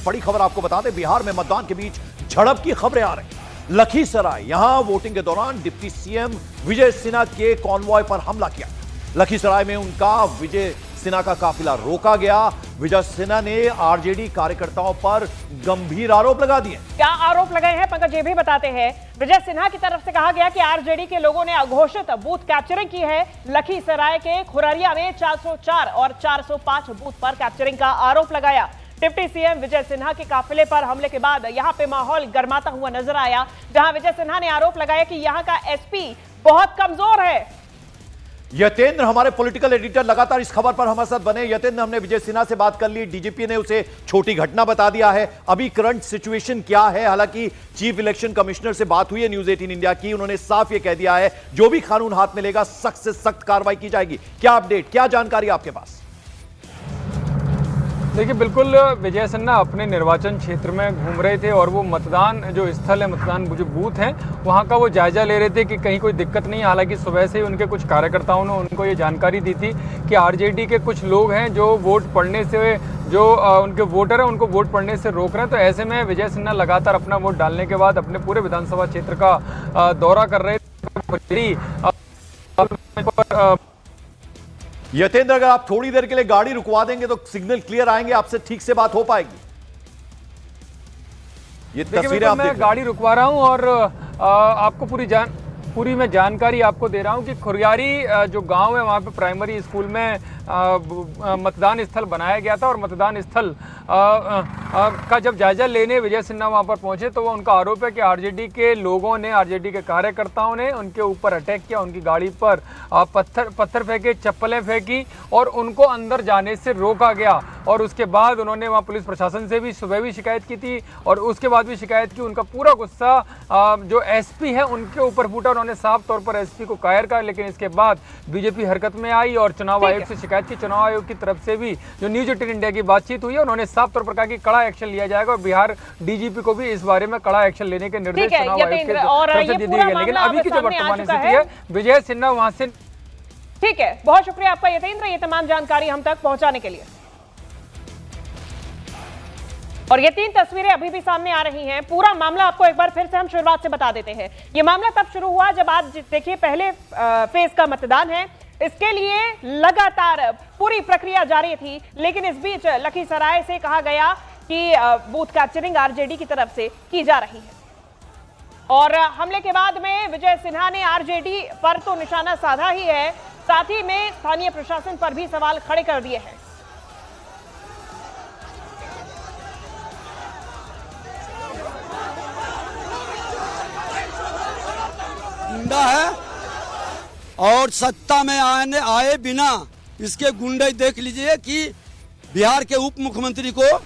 बड़ी खबर आपको बता दें, बिहार में मतदान के बीच झड़प की खबरें आ रही। लखीसराय, यहां वोटिंग के दौरान डिप्टी सीएम विजय सिन्हा के कॉन्वॉय पर हमला किया। लखीसराय में उनका विजय सिन्हा का काफिला रोका गया। विजय सिन्हा ने आरजेडी कार्यकर्ताओं पर गंभीर आरोप लगा दिए। क्या आरोप लगाए हैं पंकज, ये भी बताते हैं। विजय सिन्हा की तरफ से कहा गया कि आरजेडी के लोगों ने अघोषित बूथ कैप्चरिंग की है। लखीसराय के खुररिया में 404 और 405 बूथ पर कैप्चरिंग का आरोप लगाया। डिप्टी सीएम विजय सिन्हा के काफिले पर हमले के बाद यहां पे माहौल गर्माता हुआ नजर आया, जहां विजय सिन्हा ने आरोप लगाया कि यहां का एसपी बहुत कमजोर है। यतेंद्र हमारे पॉलिटिकल एडिटर लगातार इस खबर पर हमारे साथ बने। यतेंद्र, हमने विजय सिन्हा से बात कर ली, डीजीपी ने उसे छोटी घटना बता दिया है। अभी करंट सिचुएशन क्या है? हालांकि चीफ इलेक्शन कमिश्नर से बात हुई है न्यूज 18 इंडिया की, उन्होंने साफ ये कह दिया है जो भी कानून हाथ में लेगा सख्त से सख्त कार्रवाई की जाएगी। क्या अपडेट, क्या जानकारी आपके पास? देखिए, बिल्कुल विजय सिन्हा अपने निर्वाचन क्षेत्र में घूम रहे थे और वो मतदान जो स्थल है, मतदान जो बूथ हैं, वहाँ का वो जायजा ले रहे थे कि कहीं कोई दिक्कत नहीं है। हालांकि सुबह से ही उनके कुछ कार्यकर्ताओं ने उनको ये जानकारी दी थी कि आरजेडी के कुछ लोग हैं जो वोट पड़ने से, जो उनके वोटर हैं उनको वोट पड़ने से रोक रहे हैं। तो ऐसे में विजय सिन्हा लगातार अपना वोट डालने के बाद अपने पूरे विधानसभा क्षेत्र का दौरा कर रहे थे। यतेंद्र, अगर आप थोड़ी देर के लिए गाड़ी रुकवा देंगे तो सिग्नल क्लियर आएंगे, आपसे ठीक से बात हो पाएगी। ये तस्वीरें आप मैं गाड़ी रुकवा रहा हूं और आपको पूरी मैं जानकारी आपको दे रहा हूं कि खुरियारी जो गांव है वहां पे प्राइमरी स्कूल में मतदान स्थल बनाया गया था और मतदान स्थल का जब जायजा लेने विजय सिन्हा वहां पर पहुंचे तो वो उनका आरोप है कि आरजेडी के लोगों ने, आरजेडी के कार्यकर्ताओं ने उनके ऊपर अटैक किया, उनकी गाड़ी पर पत्थर फेंके, चप्पलें फेंकी और उनको अंदर जाने से रोका गया। और उसके बाद उन्होंने वहाँ पुलिस प्रशासन से भी सुबह भी शिकायत की थी और उसके बाद भी शिकायत की। उनका पूरा गुस्सा जो एसपी है उनके ऊपर फूटा, उन्होंने साफ तौर पर एसपी को कायर कहा। लेकिन इसके बाद बीजेपी हरकत में आई और चुनाव आयोग से शिकायत की। चुनाव आयोग की तरफ से भी जो न्यूज 18 इंडिया की बातचीत हुई है, उन्होंने साफ तौर पर कहा कि कड़ा एक्शन लिया जाएगा और बिहार डीजीपी को भी इस बारे में कड़ा एक्शन लेने के निर्देश चुनाव आयोग की तरफ से दिए गए। लेकिन अभी की जो वर्तमान स्थिति है, विजय सिन्हा वहां से। ठीक है, बहुत शुक्रिया आपका यतेंद्र, ये तमाम जानकारी हम तक पहुंचाने के लिए। और ये 3 तस्वीरें अभी भी सामने आ रही हैं। पूरा मामला आपको एक बार फिर से हम शुरुआत से बता देते हैं। ये मामला तब शुरू हुआ जब आज देखिए पहले फेज का मतदान है, इसके लिए लगातार पूरी प्रक्रिया जारी थी। लेकिन इस बीच लखीसराय से कहा गया कि बूथ कैप्चरिंग आरजेडी की तरफ से की जा रही है और हमले के बाद में विजय सिन्हा ने आरजेडी पर तो निशाना साधा ही है, साथ ही में स्थानीय प्रशासन पर भी सवाल खड़े कर दिए हैं। गुंडा है और सत्ता में आए बिना इसके गुंडे देख लीजिए कि बिहार के उप मुख्यमंत्री को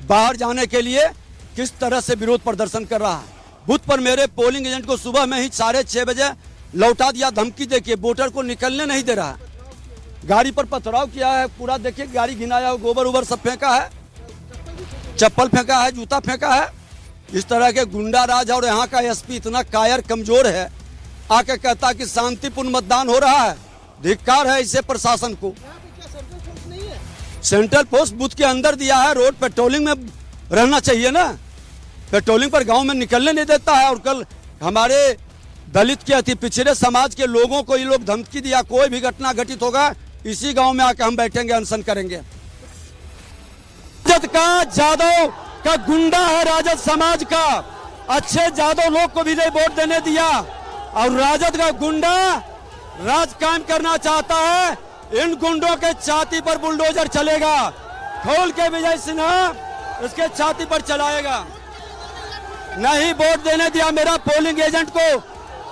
बाहर जाने के लिए किस तरह से विरोध प्रदर्शन कर रहा है। बूथ पर मेरे पोलिंग एजेंट को सुबह में ही 6:30 बजे लौटा दिया, धमकी देके वोटर को निकलने नहीं दे रहा है। गाड़ी पर पथराव किया है, पूरा देखिए गाड़ी घिनाया, गोबर उबर सब फेंका है, चप्पल फेंका है, जूता फेंका है। इस तरह के गुंडा राज। और यहाँ का एसपी इतना कायर कमजोर है, आके कहता कि शांतिपूर्ण मतदान हो रहा है। धिक्कार है इसे प्रशासन को। सेंट्रल पोस्ट बूथ के अंदर दिया है, रोड पेट्रोलिंग में रहना चाहिए ना, पेट्रोलिंग पर गांव में निकलने नहीं देता है। और कल हमारे दलित के अति पिछड़े समाज के लोगों को ये लोग धमकी दिया, कोई भी घटना घटित होगा इसी गांव में आके हम बैठेंगे, अनशन करेंगे। राजद का, जादव का गुंडा है राजद समाज का, अच्छे जादव लोग को भी नहीं वोट देने दिया और राजद का गुंडा राज कायम करना चाहता है। इन गुंडों के छाती पर बुलडोजर चलेगा, खोल के विजय सिन्हा उसके छाती पर चलाएगा। नहीं वोट देने दिया मेरा पोलिंग एजेंट को,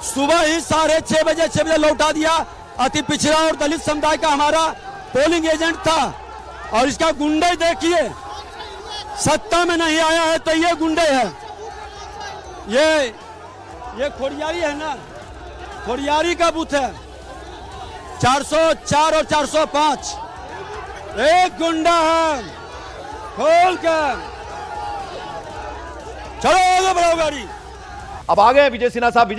सुबह ही 6:30 बजे लौटा दिया। अति पिछड़ा और दलित समुदाय का हमारा पोलिंग एजेंट था और इसका गुंडे देखिए, सत्ता में नहीं आया है तो ये गुंडे है। ये खोरियारी है ना, खोरियारी का बूथ है 404 और 405। एक गुंडा है, खोल कर चलो आगे बढ़ाओ गाड़ी। अब आ गए विजय सिन्हा साहब। विजय